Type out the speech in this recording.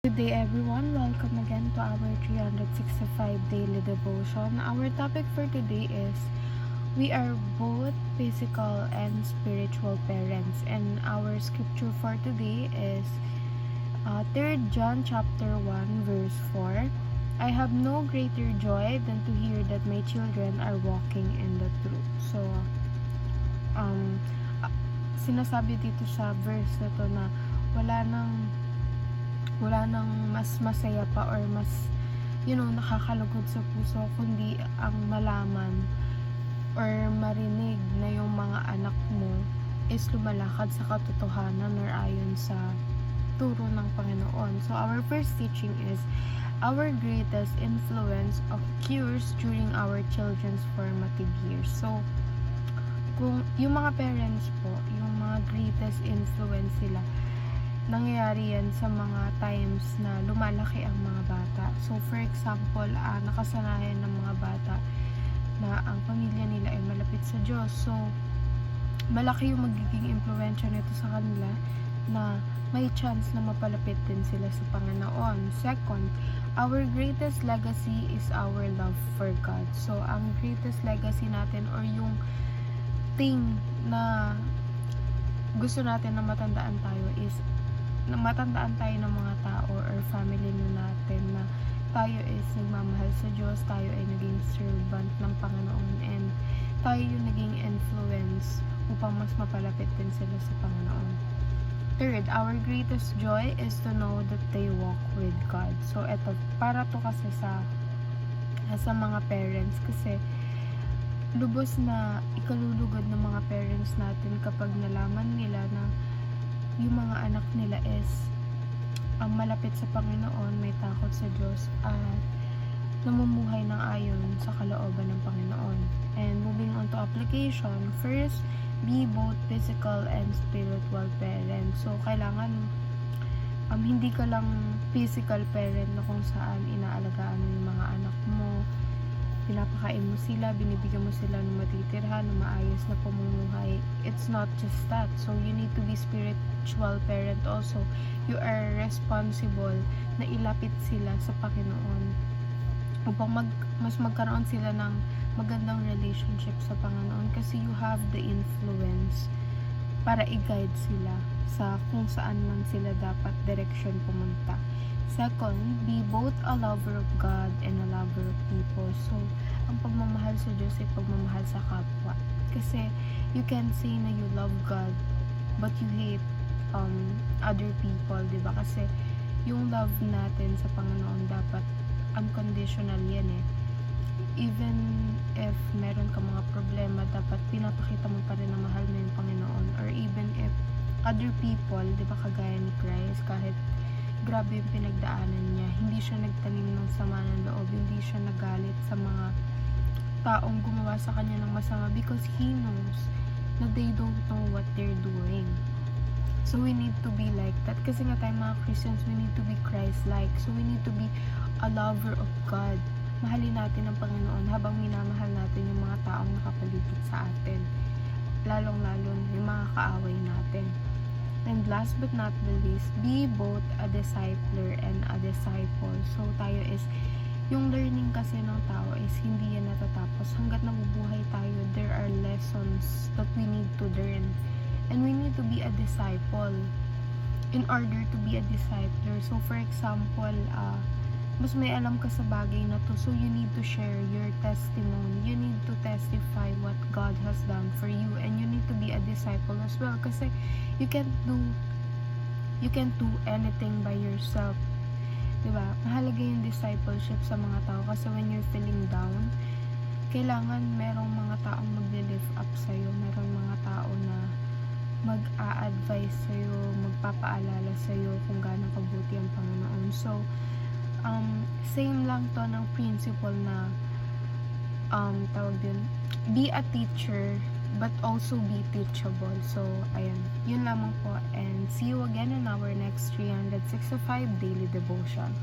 Good day everyone, welcome again to our 365 daily devotion. Our topic for today is we are both physical and spiritual parents, and our scripture for today is 3 John chapter 1 verse 4. I have no greater joy than to hear that my children are walking in the truth. So sinasabi dito sa verse na to na wala nang mas masaya pa or mas nakakalugod sa puso kundi ang malaman or marinig na yung mga anak mo is lumalakad sa katotohanan or ayon sa turo ng Panginoon. So our first teaching is our greatest influence occurs during our children's formative years. So kung yung mga parents po, yung mga greatest influence sila, nangyayari yan sa mga times na lumalaki ang mga bata. So, for example, nakasanayan ng mga bata na ang pamilya nila ay malapit sa Diyos. So, malaki yung magiging impluwensya nito sa kanila na may chance na mapalapit din sila sa Panginoon. Second, our greatest legacy is our love for God. So, ang greatest legacy natin or yung thing na gusto natin na matandaan tayo is na matandaan tayo ng mga tao or family natin na tayo is nagmamahal sa Diyos, tayo ay naging servant ng Panginoon, and tayo yung naging influence upang mas mapalapit din sila sa Panginoon. Third, our greatest joy is to know that they walk with God. So, eto, para to kasi sa mga parents, kasi lubos na ikalulugod ng mga parents natin kapag nalaman nila na yung mga anak nila is malapit sa Panginoon, may takot sa Diyos, at namumuhay ng ayon sa kalooban ng Panginoon. And moving on to application, first, be both physical and spiritual parent. So, kailangan hindi ka lang physical parent na kung saan inaalagaan mo yung mga anak mo, pinapakain mo sila, binibigyan mo sila ng matitirhan, ng maayos na pamumuhay. It's not just that. So, you need to be spiritual parent also. You are responsible na ilapit sila sa Panginoon upang mas magkaroon sila ng magandang relationship sa Panginoon, kasi you have the influence para i-guide sila sa kung saan man sila dapat direction pumunta. Second, be both a lover of God and a lover of people. So, ang pagmamahal sa Diyos ay pagmamahal sa kapwa. Kasi, you can say na you love God, but you hate other people, diba? Kasi, yung love natin sa Panginoon dapat unconditional yan eh. Even if meron ka mga problema, dapat pinapakita mo pa rin na mahal mo yung Panginoon. Or even if other people, diba, kagaya ni Christ, kahit grabe yung pinagdaanan niya, hindi siya nagtanim ng sama ng loob, hindi siya nagalit sa mga taong gumawa sa kanya ng masama, because he knows na they don't know what they're doing. So we need to be like that, kasi nga tayo mga Christians, we need to be Christ-like. So we need to be a lover of God. Mahalin natin ang Panginoon habang minamahal natin yung mga taong nakapaligid sa atin, lalong-lalo yung mga kaaway natin. And last but not the least, be both a discipler and a disciple. So, tayo is, yung learning kasi ng tao is hindi yan natatapos. Hanggat nabubuhay tayo, there are lessons that we need to learn. And we need to be a disciple in order to be a discipler. So, for example, mas may alam ka sa bagay na to, so you need to share your testimony. You need to testify what God has done for you, and you need to be a disciple as well, kasi you can't do anything by yourself, diba? Mahalaga yung discipleship sa mga tao, kasi when you're feeling down, kailangan merong mga taong magle-lift up sa'yo, merong mga tao na mag-a-advise sa'yo, magpapaalala sa'yo kung gaano kabuti ang Panginoon. So, same lang to ng principle na tawag din, be a teacher but also be teachable. So, ayan, yun lamang po, and see you again in our next 365 daily devotion.